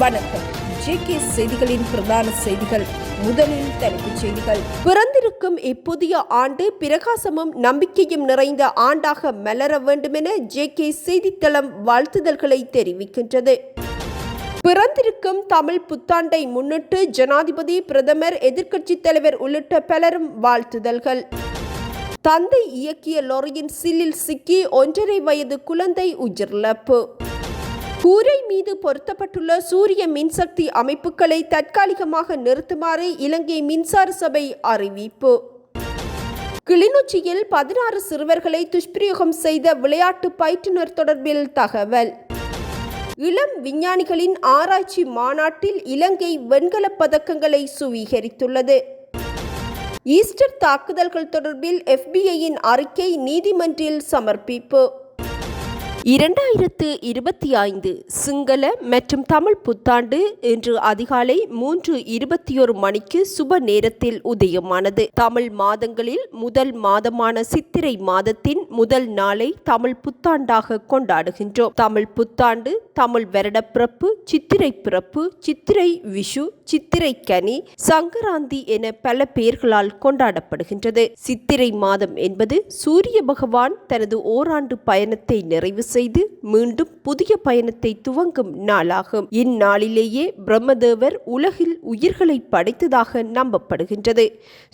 வணக்கம். ஜேகே செய்திகளின் பிரதான செய்திகள். முதலில் தலைப்புச் செய்திகள். பிறந்திருக்கும் இப்புதிய ஆண்டு பிரகாசமும் நம்பிக்கையும் நிறைந்த ஆண்டாக மலர வேண்டுமென ஜேகே செய்தித்தளம் வாழ்த்துதல்களை தெரிவிக்கின்றது. பிறந்திருக்கும் தமிழ் புத்தாண்டை முன்னிட்டு ஜனாதிபதி, பிரதமர், எதிர்க்கட்சித் தலைவர் உள்ளிட்ட பலரும் வாழ்த்துதல்கள். தந்தை இயக்கிய லொரியின் சில்லில் சிக்கி 1.5 வயது குழந்தை உயிரிழப்பு. கூரை மீது பொருத்தப்பட்டுள்ள சூரிய மின்சக்தி அமைப்புகளை தற்காலிகமாக நிறுத்துமாறு இலங்கை மின்சார சபை அறிவிப்பு. கிளிநொச்சியில் 16 சிறுவர்களை துஷ்பிரயோகம் செய்த விளையாட்டு பயிற்றுனர் தொடர்பில் தகவல். இளம் விஞ்ஞானிகளின் ஆராய்ச்சி மாநாட்டில் இலங்கை வெண்கலப் பதக்கங்களை சுவீகரித்துள்ளது. ஈஸ்டர் தாக்குதல்கள் தொடர்பில் FBI-யின் அறிக்கை நீதிமன்றில் சமர்ப்பிப்பு. 2025 சிங்கள மற்றும் தமிழ் புத்தாண்டு இன்று அதிகாலை 3:21 மணிக்கு சுப நேரத்தில் உதயமானது. தமிழ் மாதங்களில் முதல் மாதமான சித்திரை மாதத்தின் முதல் நாளை தமிழ் புத்தாண்டாக கொண்டாடுகின்றோம். தமிழ் புத்தாண்டு தமிழ் வருடப்பிறப்பு, சித்திரை பிறப்பு, சித்திரை விஷு, சித்திரை கனி, சங்கராந்தி என பல பெயர்களால் கொண்டாடப்படுகின்றது. சித்திரை மாதம் என்பது சூரிய பகவான் தனது ஓராண்டு பயணத்தை நிறைவு செய்து மீண்டும் புதிய பயணத்தை துவங்கும் நாளாகும். இந்நாளிலேயே பிரம்மதேவர் உலகில் உயிர்களை படைத்ததாக நம்பப்படுகின்றது.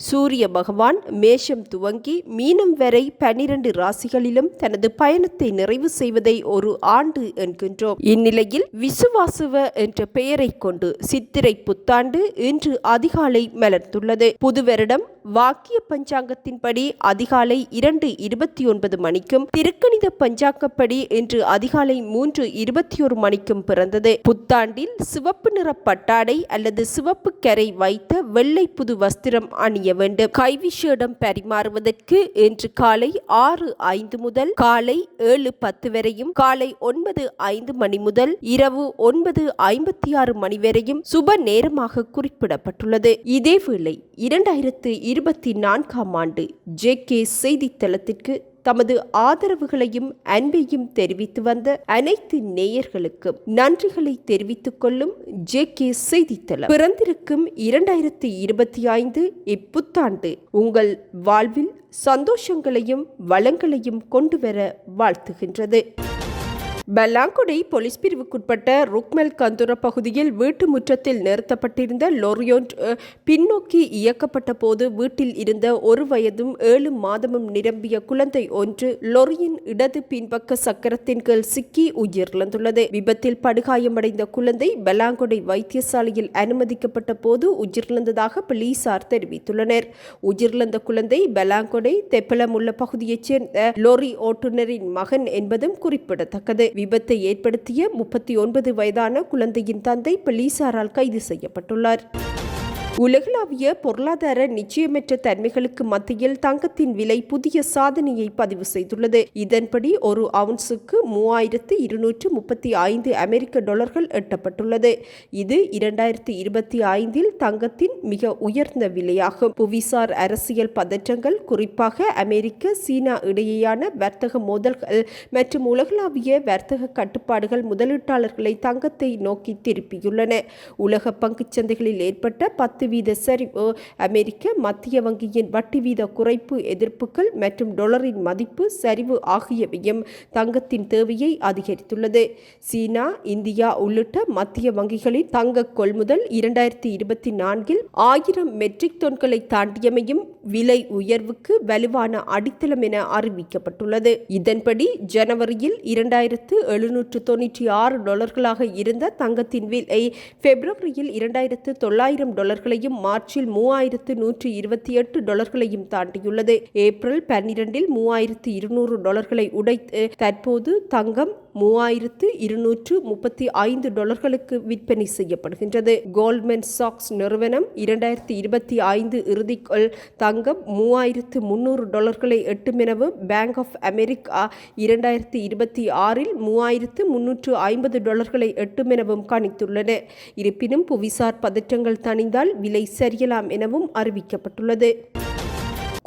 சூரிய பகவான் மேஷம் துவங்கி மீனம் வரை 12 ராசிகளிலும் தனது பயணத்தை நிறைவு செய்வதை ஒரு ஆண்டு என்கின்றோம். இந்நிலையில் விசுவாசுவ என்ற பெயரை கொண்டு சித்திரை புத்தாண்டு இன்று அதிகாலை மலர்ந்துள்ளது. புது வருடம் வாக்கிய பஞ்சாங்கத்தின்படி அதிகாலை 2:29 மணிக்கும், திருக்கணித பஞ்சாங்கப்படி இன்று அதிகாலை 3:21 மணிக்கும் பிறந்தது. புத்தாண்டில் சிவப்பு நிற பட்டாடை அல்லது சிவப்பு கரை வைத்த வெள்ளை புது வஸ்திரம் அணிய வேண்டும். கைவிசேடம் பரிமாறுவதற்கு இன்று காலை 6:05 முதல் காலை 7:10 வரையும், காலை 9:05 மணி முதல் இரவு 9:56 மணி வரையும் சுப நேரமாக குறிப்பிடப்பட்டுள்ளது. இதேவேளை 2024 ஆண்டு ஜேகே செய்தித்தளத்திற்கு தமது ஆதரவுகளையும் அன்பையும் தெரிவித்து வந்த அனைத்து நேயர்களுக்கும் நன்றிகளை தெரிவித்துக் கொள்ளும் ஜேகே செய்தித்தளம். பிறந்திருக்கும் 2025 இப்புத்தாண்டு உங்கள் வாழ்வில் சந்தோஷங்களையும் வளங்களையும் கொண்டு வர வாழ்த்துகின்றது. பல்லாங்குடை போலீஸ் பிரிவுக்குட்பட்ட ருக்மெல் கந்துர பகுதியில் வீட்டு முற்றத்தில் நிறுத்தப்பட்டிருந்த லொரியொன்று பின்னோக்கி இயக்கப்பட்ட போது வீட்டில் இருந்த 1 வயதும் 7 மாதமும் நிரம்பிய குழந்தை ஒன்று லொரியின் இடது பின்பக்க சக்கரத்தின் கீழ் சிக்கி உயிரிழந்துள்ளது. விபத்தில் படுகாயமடைந்த குழந்தை பல்லாங்குடை வைத்தியசாலையில் அனுமதிக்கப்பட்ட போது உயிரிழந்ததாக போலீசார் தெரிவித்துள்ளனர். உயிரிழந்த குழந்தை பல்லாங்குடை தெப்பலமுள்ள பகுதியைச் சேர்ந்த லொரி ஓட்டுநரின் மகன் என்பதும் குறிப்பிடத்தக்கது. விபத்தை ஏற்படுத்திய 39 வயதான குழந்தையின் தந்தை போலீசாரால் கைது செய்யப்பட்டுள்ளார். உலகளாவிய பொருளாதார நிச்சயமற்ற தன்மைகளுக்கு மத்தியில் தங்கத்தின் விலை புதிய சாதனையை பதிவு செய்துள்ளது. இதன்படி ஒரு அவுன்ஸுக்கு 3235 அமெரிக்க டாலர்கள் எட்டப்பட்டுள்ளது. இது 2025 தங்கத்தின் மிக உயர்ந்த விலையாகும். புவிசார் அரசியல் பதற்றங்கள், குறிப்பாக அமெரிக்க, சீனா இடையேயான வர்த்தக மோதல்கள் மற்றும் உலகளாவிய வர்த்தக கட்டுப்பாடுகள் முதலீட்டாளர்களை தங்கத்தை நோக்கி திருப்பியுள்ளன. உலக பங்குச்சந்தைகளில் ஏற்பட்ட 10% சரிவு, அமெரிக்க மத்திய வங்கியின் வட்டி வீத குறைப்பு எதிர்ப்புகள் மற்றும் டாலரின் மதிப்பு சரிவு ஆகியவையும் தங்கத்தின் தேவையை அதிகரித்துள்ளது. சீனா, இந்தியா உள்ளிட்ட மத்திய வங்கிகளின் தங்க கொள்முதல் 2024 1000 மெட்ரிக் டன்களை தாண்டியமையும் விலை உயர்வுக்கு வலுவான அடித்தளம் என அறிவிக்கப்பட்டுள்ளது. இதன்படி ஜனவரியில் 2796 டாலர்களாக இருந்த தங்கத்தின் விலை பிப்ரவரியில் 2900 டாலர்களையும், மார்ச்சில் 3128 டாலர்களையும் தாண்டியுள்ளது. ஏப்ரல் 12 3200 டாலர்களை உடைத்து தற்போது தங்கம் 3235 டாலர்களுக்கு விற்பனை செய்யப்படுகின்றது. கோல்ட்மேன் சாக்ஸ் நிறுவனம் 2025 இறுதிக்குள் தங்கம் 3300 டாலர்களை எட்டும் எனவும், பேங்க் ஆஃப் அமெரிக்கா 2026 3350 டாலர்களை எட்டும் எனவும் கணித்துள்ளன. இருப்பினும் புவிசார் பதற்றங்கள் தணிந்தால் விலை சரியலாம் எனவும் அறிவிக்கப்பட்டுள்ளது.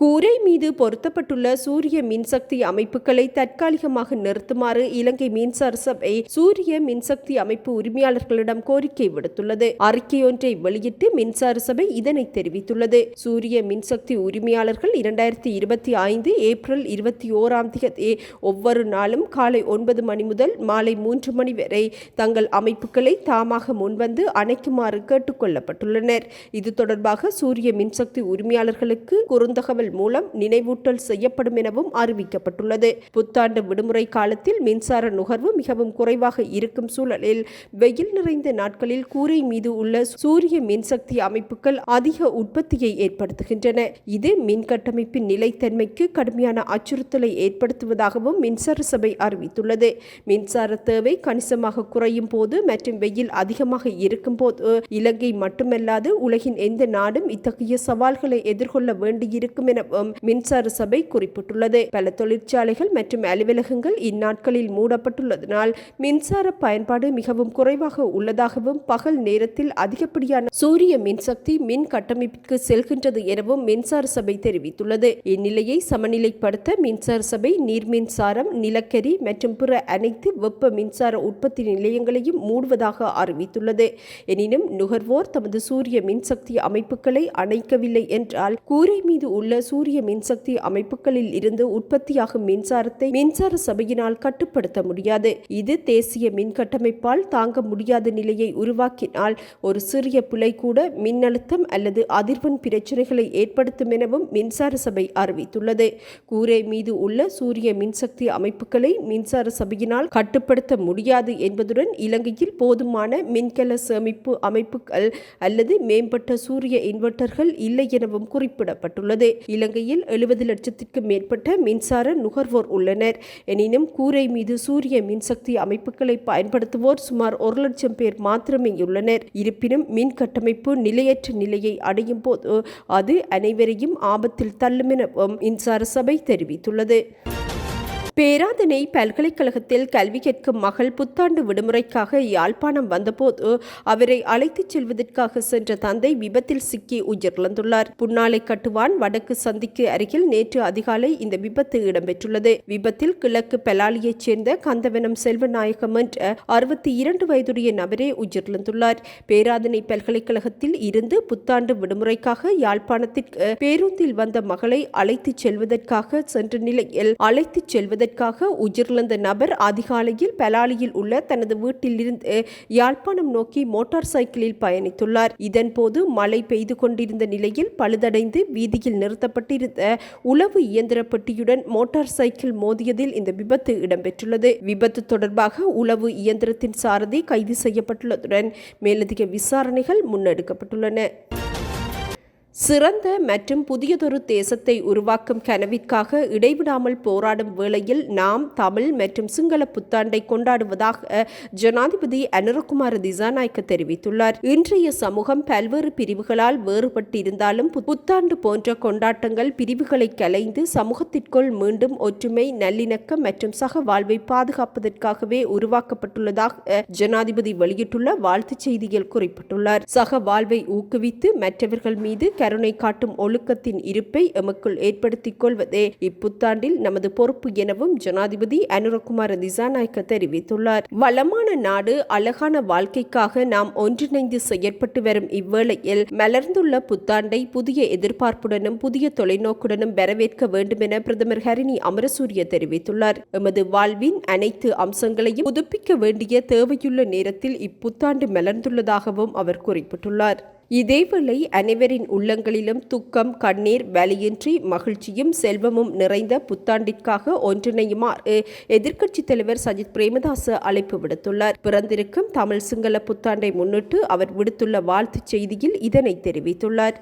கூரை மீது பொருத்தப்பட்டுள்ள சூரிய மின்சக்தி அமைப்புகளை தற்காலிகமாக நிறுத்துமாறு இலங்கை மின்சார சபை சூரிய மின்சக்தி அமைப்பு உரிமையாளர்களிடம் கோரிக்கை விடுத்துள்ளது. அறிக்கையொன்றை வெளியிட்டு மின்சார சபை இதனை தெரிவித்துள்ளது. சூரிய மின்சக்தி உரிமையாளர்கள் 2025 ஏப்ரல் 21 தேதி ஒவ்வொரு நாளும் காலை 9 மணி முதல் மாலை 3 மணி வரை தங்கள் அமைப்புகளை தாமாக முன்வந்து அணைக்குமாறு கேட்டுக் கொள்ளப்பட்டுள்ளனர். இது தொடர்பாக சூரிய மின்சக்தி உரிமையாளர்களுக்கு குறுந்தகவல் மூலம் நினைவூட்டல் செய்யப்படும் எனவும் அறிவிக்கப்பட்டுள்ளது. புத்தாண்டு விடுமுறை காலத்தில் மின்சார நுகர்வு மிகவும் குறைவாக இருக்கும் சூழலில் வெயில் நிறைந்த நாட்களில் கூரை மீது உள்ள சூரிய மின்சக்தி அமைப்புகள் அதிக உற்பத்தியை ஏற்படுத்துகின்றன. இது மின் கட்டமைப்பின் நிலைத்தன்மைக்கு கடுமையான அச்சுறுத்தலை ஏற்படுத்துவதாகவும் மின்சார சபை அறிவித்துள்ளது. மின்சார தேவை கணிசமாக குறையும் போது மற்றும் வெயில் அதிகமாக இருக்கும் போது இலங்கை மட்டுமல்லாது உலகின் எந்த நாடும் இத்தகைய சவால்களை எதிர்கொள்ள வேண்டியிருக்கும் எனவும் மின்சார சபை குறிப்பிட்டுள்ளது. பல தொழிற்சாலைகள் மற்றும் அலுவலகங்கள் இந்நாட்களில் மூடப்பட்டுள்ளதனால் மின்சார பயன்பாடு மிகவும் குறைவாக உள்ளதாகவும் பகல் நேரத்தில் அதிகப்படியான சூரிய மின்சக்தி மின் கட்டமைப்பிற்கு செல்கின்றது எனவும் மின்சார சபை தெரிவித்துள்ளது. இந்நிலையை சமநிலைப்படுத்த மின்சார சபை நீர் மின்சாரம், நிலக்கரி மற்றும் பிற அனைத்து வெப்ப மின்சார உற்பத்தி நிலையங்களையும் மூடுவதாக அறிவித்துள்ளது. எனினும் நுகர்வோர் தமது சூரிய மின்சக்தி அமைப்புகளை அணைக்கவில்லை என்றால் கூரை மீது உள்ள சூரிய மின்சக்தி அமைப்புகளில் இருந்து உற்பத்தியாகும் மின்சாரத்தை மின்சார சபையினால் கட்டுப்படுத்த முடியாது. இது தேசிய மின் கட்டமைப்பால் தாங்க முடியாத நிலையை உருவாக்கினால் ஒரு சிறிய பிழை கூட மின்னழுத்தம் அல்லது அதிர்வெண் பிரச்சனைகளை ஏற்படுத்தும் எனவும் மின்சார சபை அறிவித்துள்ளது. கூரை மீது உள்ள சூரிய மின்சக்தி அமைப்புகளை மின்சார சபையினால் கட்டுப்படுத்த முடியாது என்பதுடன் இலங்கையில் போதுமான மின்கல சேமிப்பு அமைப்புகள் அல்லது மேம்பட்ட சூரிய இன்வெர்ட்டர்கள் இல்லை எனவும் குறிப்பிடப்பட்டுள்ளது. இலங்கையில் 70 லட்சத்திற்கும் மேற்பட்ட மின்சார நுகர்வோர் உள்ளனர். எனினும் கூரை மீது சூரிய மின்சக்தி அமைப்புகளை பயன்படுத்துவோர் சுமார் 1 லட்சம் பேர் மாத்திரமே உள்ளனர். இருப்பினும் மின் கட்டமைப்பு நிலையற்ற நிலையை அடையும் போது அது அனைவரையும் ஆபத்தில் தள்ளும் எனவும் மின்சார சபை தெரிவித்துள்ளது. பேராதனை பல்கலைக்கழகத்தில் கல்வி கேட்கும் மகள் புத்தாண்டு விடுமுறைக்காக யாழ்ப்பாணம் வந்தபோது அவரை அழைத்துச் செல்வதற்காக சென்ற தந்தை விபத்தில் சிக்கி உயிரிழந்துள்ளார். புன்னாலை கட்டுவான் வடக்கு சந்திக்கு அருகில் நேற்று அதிகாலை இந்த விபத்து இடம்பெற்றுள்ளது. விபத்தில் கிழக்கு பெலாலியைச் சேர்ந்த கந்தவனம் செல்வநாயகம் என்ற 62 வயதுடைய நபரே உயிரிழந்துள்ளார். பேராதனை பல்கலைக்கழகத்தில் இருந்து புத்தாண்டு விடுமுறைக்காக யாழ்ப்பாணத்திற்கு பேருந்தில் வந்த மகளை அழைத்துச் செல்வதற்காக சென்ற நிலையில் அழைத்துச் செல்வதற்காக உயிரிழந்த நபர் அதிகாலையில் பெலாலியில் உள்ள தனது வீட்டில் இருந்து யாழ்ப்பாணம் நோக்கி மோட்டார் சைக்கிளில் பயணித்துள்ளார். இதன்போது மழை பெய்து கொண்டிருந்த நிலையில் பழுதடைந்து வீதியில் நிறுத்தப்பட்டிருந்த உளவு இயந்திர பெட்டியுடன் மோட்டார் சைக்கிள் மோதியதில் இந்த விபத்து இடம்பெற்றுள்ளது. விபத்து தொடர்பாக உளவு இயந்திரத்தின் சாரதி கைது செய்யப்பட்டுள்ளதுடன் மேலதிக விசாரணைகள் முன்னெடுக்கப்பட்டுள்ளன. சிறந்த மற்றும் புதியதொரு தேசத்தை உருவாக்கும் கனவிற்காக இடைவிடாமல் போராடும் வேளையில் நாம் தமிழ் மற்றும் சிங்கள புத்தாண்டை கொண்டாடுவதாக ஜனாதிபதி அனுரகுமார திசாநாயக்க தெரிவித்துள்ளார். இன்றைய சமூகம் பல்வேறு பிரிவுகளால் வேறுபட்டிருந்தாலும் புத்தாண்டு போன்ற கொண்டாட்டங்கள் பிரிவுகளை கலைந்து சமூகத்திற்குள் மீண்டும் ஒற்றுமை, நல்லிணக்கம் மற்றும் சக வாழ்வை பாதுகாப்பதற்காகவே உருவாக்கப்பட்டுள்ளதாக ஜனாதிபதி வெளியிட்டுள்ள வாழ்த்துச் செய்தியில் குறிப்பிட்டுள்ளார். சக வாழ்வை ஊக்குவித்து மற்றவர்கள் மீது கருணை காட்டும் ஒழுக்கத்தின் இருப்பை எமக்குள் ஏற்படுத்திக் கொள்வதே இப்புத்தாண்டில் நமது பொறுப்பு எனவும் ஜனாதிபதி அனுரகுமார திசாநாயக்க தெரிவித்துள்ளார். வளமான நாடு, அழகான வாழ்க்கைக்காக நாம் ஒன்றிணைந்து செயற்பட்டு வரும் இவ்வேளையில் மலர்ந்துள்ள புத்தாண்டை புதிய எதிர்பார்ப்புடனும் புதிய தொலைநோக்குடனும் வரவேற்க வேண்டும் என பிரதமர் ஹரிணி அமரசூரிய தெரிவித்துள்ளார். எமது வாழ்வின் அனைத்து அம்சங்களையும் புதுப்பிக்க வேண்டிய தேவையுள்ள நேரத்தில் இப்புத்தாண்டு மலர்ந்துள்ளதாகவும் அவர் குறிப்பிட்டுள்ளார். இதேவேளை அனைவரின் உள்ளங்களிலும் துக்கம், கண்ணீர், வலியின்றி மகிழ்ச்சியும் செல்வமும் நிறைந்த புத்தாண்டிற்காக ஒன்றிணையுமாறு எதிர்க்கட்சித் தலைவர் சஜித் பிரேமதாச அழைப்பு விடுத்துள்ளார். பிறந்திருக்கும் தமிழ் சிங்கள புத்தாண்டை முன்னிட்டு அவர் விடுத்துள்ள வாழ்த்துச் செய்தியில் இதனை தெரிவித்துள்ளார்.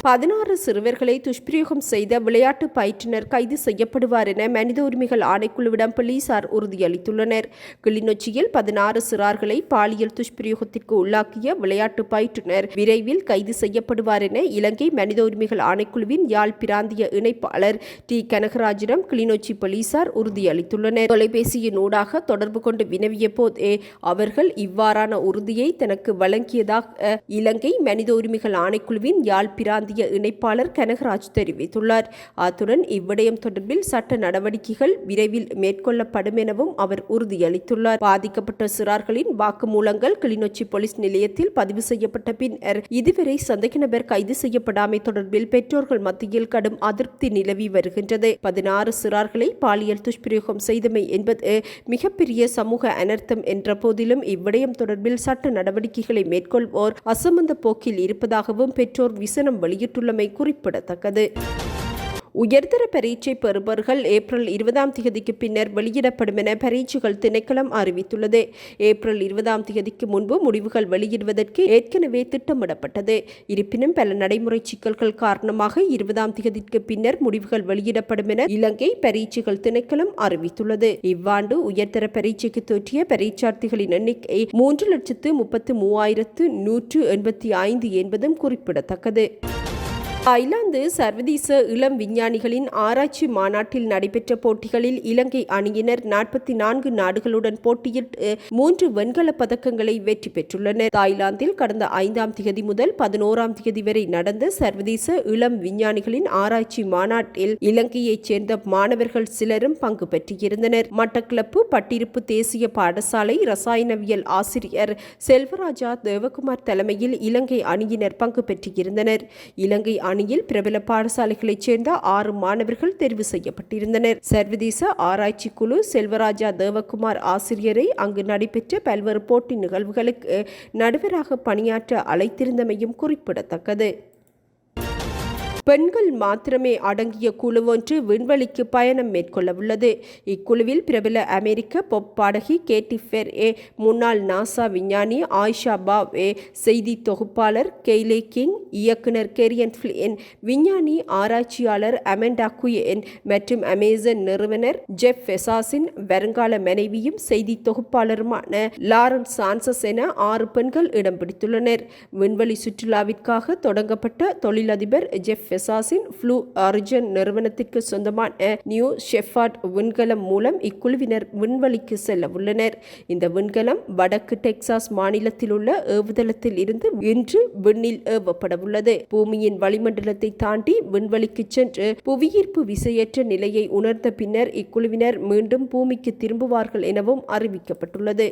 16 சிறுவர்களை துஷ்பிரயோகம் செய்த விளையாட்டு பயிற்றுனர் கைது செய்யப்படுவார் என மனித உரிமைகள் ஆணைக்குழுவிடம் போலீசார் உறுதியளித்துள்ளனர். கிளிநொச்சியில் 16 சிறார்களை பாலியல் துஷ்பிரயோகத்திற்கு உள்ளாக்கிய விளையாட்டு பயிற்றுனர் விரைவில் கைது செய்யப்படுவார் என இலங்கை மனித உரிமைகள் ஆணைக்குழுவின் யாழ் பிராந்திய இணைப்பாளர் டி கனகராஜிடம் கிளிநொச்சி போலீசார் உறுதியளித்துள்ளனர். தொலைபேசியின் ஊடாக தொடர்பு கொண்டு வினவிய போதே அவர்கள் இவ்வாறான உறுதியை தனக்கு வழங்கியதாக இலங்கை மனித உரிமைகள் ஆணைக்குழுவின் யாழ் பிராந்திய பிராந்திய இணைப்பாளர் கனகராஜ் தெரிவித்துள்ளார். அத்துடன் இவ்விடயம் தொடர்பில் சட்ட நடவடிக்கைகள் விரைவில் மேற்கொள்ளப்படும் எனவும் அவர் உறுதியளித்துள்ளார். பாதிக்கப்பட்ட சிறார்களின் வாக்குமூலங்கள் கிளிநொச்சி போலீஸ் நிலையத்தில் பதிவு செய்யப்பட்ட பின்னர் இதுவரை சந்தேக நபர் கைது செய்யப்படாமை தொடர்பில் பெற்றோர்கள் மத்தியில் கடும் அதிருப்தி நிலவி வருகின்றது. 16 சிறார்களை பாலியல் துஷ்பிரயோகம் செய்தமை என்பது மிகப்பெரிய சமூக அனர்த்தம் என்ற போதிலும் இவ்விடயம் தொடர்பில் சட்ட நடவடிக்கைகளை மேற்கொள்வோர் அசமந்த போக்கில் இருப்பதாகவும் பெற்றோர் விசனம் வெளியிட்டுள்ளமை குறிப்பிடத்தக்கது. உயர்தர பரீட்சை பெறுபவர்கள் ஏப்ரல் 20 பின்னர் வெளியிடப்படும் என பரீட்சைகள் திணைக்களம் அறிவித்துள்ளது. ஏப்ரல் 20 முன்பு முடிவுகள் வெளியிடுவதற்கு ஏற்கனவே திட்டமிடப்பட்டது. இருப்பினும் பல நடைமுறை சிக்கல்கள் காரணமாக 20 பின்னர் முடிவுகள் வெளியிடப்படும் என இலங்கை பரீட்சைகள் திணைக்களம் அறிவித்துள்ளது. இவ்வாண்டு உயர்தர பரீட்சைக்கு தோற்றிய பரீட்சார்த்திகளின் எண்ணிக்கை 3,33,185 என்பதும் குறிப்பிடத்தக்கது. தாய்லாந்து சர்வதேச இளம் விஞ்ஞானிகளின் ஆராய்ச்சி மாநாட்டில் நடைபெற்ற போட்டிகளில் இலங்கை அணியினர் 44 நாடுகளுடன் போட்டியிட்டு 3 வெண்கலப் பதக்கங்களை வெற்றி பெற்றுள்ளனர். தாய்லாந்தில் கடந்த 5 முதல் 11 வரை நடந்த சர்வதேச இளம் விஞ்ஞானிகளின் ஆராய்ச்சி மாநாட்டில் இலங்கையைச் சேர்ந்த மாணவர்கள் சிலரும் பங்கு பெற்றிருந்தனர். மட்டக்களப்பு பட்டிருப்பு தேசிய பாடசாலை ரசாயனவியல் ஆசிரியர் செல்வராஜா தேவகுமார் தலைமையில் இலங்கை அணியினர் பங்கு பெற்றிருந்தனர். இலங்கை அணியில் பிரபல பாடசாலைகளைச் சேர்ந்த 6 மாணவர்கள் தெரிவு செய்யப்பட்டிருந்தனர். சர்வதேச ஆராய்ச்சி குழு செல்வராஜா தேவகுமார் ஆசிரியரை அங்கு நடைபெற்ற பல்வேறு போட்டி நிகழ்வுகளுக்கு நடுவராக பணியாற்ற அழைத்திருந்தமையும் குறிப்பிடத்தக்கது. பெண்கள் மாத்திரமே அடங்கிய குழு ஒன்று விண்வெளிக்கு பயணம் மேற்கொள்ளவுள்ளது. இக்குழுவில் பிரபல அமெரிக்க பொப் பாடகி கேட்டி ஃபெர்ஏ, முன்னாள் நாசா விஞ்ஞானி ஆயிஷா பாவே, செய்தி தொகுப்பாளர் கெய்லே கிங், இயக்குனர் கெரியன் ஃபிளின், விஞ்ஞானி ஆராய்ச்சியாளர் அமெண்டா குயேன் மற்றும் அமேசான் நிறுவனர் ஜெஃப் பெசாஸின் வருங்கால மனைவியும் செய்தி தொகுப்பாளருமான லாரன் சான்சஸ் என 6 பெண்கள் இடம் பிடித்துள்ளனர். விண்வெளி சுற்றுலாவிற்காக தொடங்கப்பட்ட தொழிலதிபர் ஜெஃப் பெசாஸின் ப்ளூ ஆரிஜின் நிறுவனத்திற்கு சொந்தமான நியூ ஷெஃபார்ட் விண்கலம் மூலம் இக்குழுவினர் விண்வெளிக்கு செல்ல உள்ளனர். இந்த விண்கலம் வடக்கு டெக்சாஸ் மாநிலத்தில் உள்ள ஏவுதளத்தில் இருந்து இன்று விண்ணில் ஏவப்பட உள்ளது. பூமியின் வளிமண்டலத்தை தாண்டி விண்வெளிக்கு சென்று புவியீர்ப்பு விசையற்ற நிலையை உணர்ந்த பின்னர் இக்குழுவினர் மீண்டும் பூமிக்கு திரும்புவார்கள் எனவும் அறிவிக்கப்பட்டுள்ளது.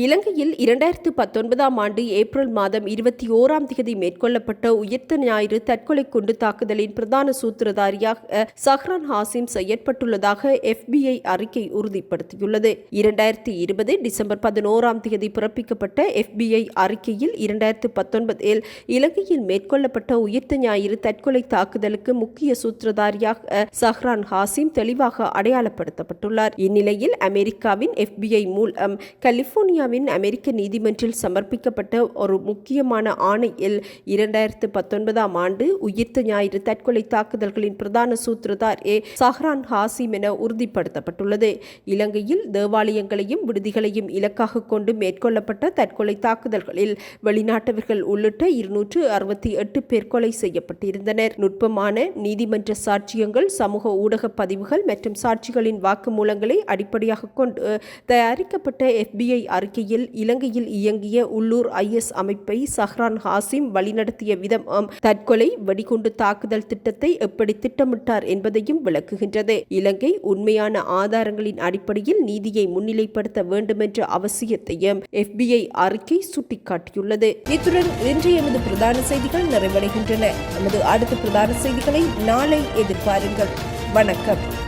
இலங்கையில் 2019 ஆண்டு ஏப்ரல் மாதம் 21 மேற்கொள்ளப்பட்ட உயிர்த்த ஞாயிறு தற்கொலை குண்டு தாக்குதலின் பிரதான சூத்திரதாரியாக சஹ்ரான் ஹாசிம் செயற்பட்டுள்ளதாக FBI அறிக்கை உறுதிப்படுத்தியுள்ளது. 2020 டிசம்பர் 11 பிறப்பிக்கப்பட்ட FBI அறிக்கையில் 2019 இலங்கையில் மேற்கொள்ளப்பட்ட உயிர்த்த ஞாயிறு தற்கொலை தாக்குதலுக்கு முக்கிய சூத்திரதாரியாக சஹ்ரான் ஹாசிம் தெளிவாக அடையாளப்படுத்தப்பட்டுள்ளார். இந்நிலையில் அமெரிக்காவின் FBI மூலம் கலிபோர்னியா அமெரிக்க நீதிமன்றில் சமர்ப்பிக்கப்பட்ட ஒரு முக்கியமான ஆணையில் 2019 ஆண்டு உயிர்த்த ஞாயிறு தற்கொலை தாக்குதல்களின் பிரதான சூத்திரதாரி சஹ்ரான் ஹாசிம் என உறுதிப்படுத்தப்பட்டுள்ளது. இலங்கையில் தேவாலயங்களையும் விடுதிகளையும் இலக்காக கொண்டு மேற்கொள்ளப்பட்ட தற்கொலை தாக்குதல்களில் வெளிநாட்டவர்கள் உள்ளிட்ட 268 பேர் கொலை செய்யப்பட்டிருந்தனர். நுட்பமான நீதிமன்ற சாட்சியங்கள், சமூக ஊடக பதிவுகள் மற்றும் சாட்சிகளின் வாக்குமூலங்களை அடிப்படையாக கொண்டு தயாரிக்கப்பட்ட FBI அறிக்கையில் இலங்கையில் இயங்கிய உள்ளூர் IS அமைப்பை சஹ்ரான் ஹாசிம் வழிநடத்திய விதம் தற்கொலை வெடிகுண்டு தாக்குதல் திட்டத்தை எப்படி திட்டமிட்டார் என்பதையும் விளக்குகின்றது. இலங்கை உண்மையான ஆதாரங்களின் அடிப்படையில் நீதியை முன்னிலைப்படுத்த வேண்டும் என்ற அவசியத்தையும் FBI அறிக்கை சுட்டிக்காட்டியுள்ளது. இத்துடன் இன்றைய எமது பிரதான செய்திகள் நிறைவடைகின்றன. நமது அடுத்த பிரதான செய்திகளை நாளை எதிர்பாருங்கள். வணக்கம்.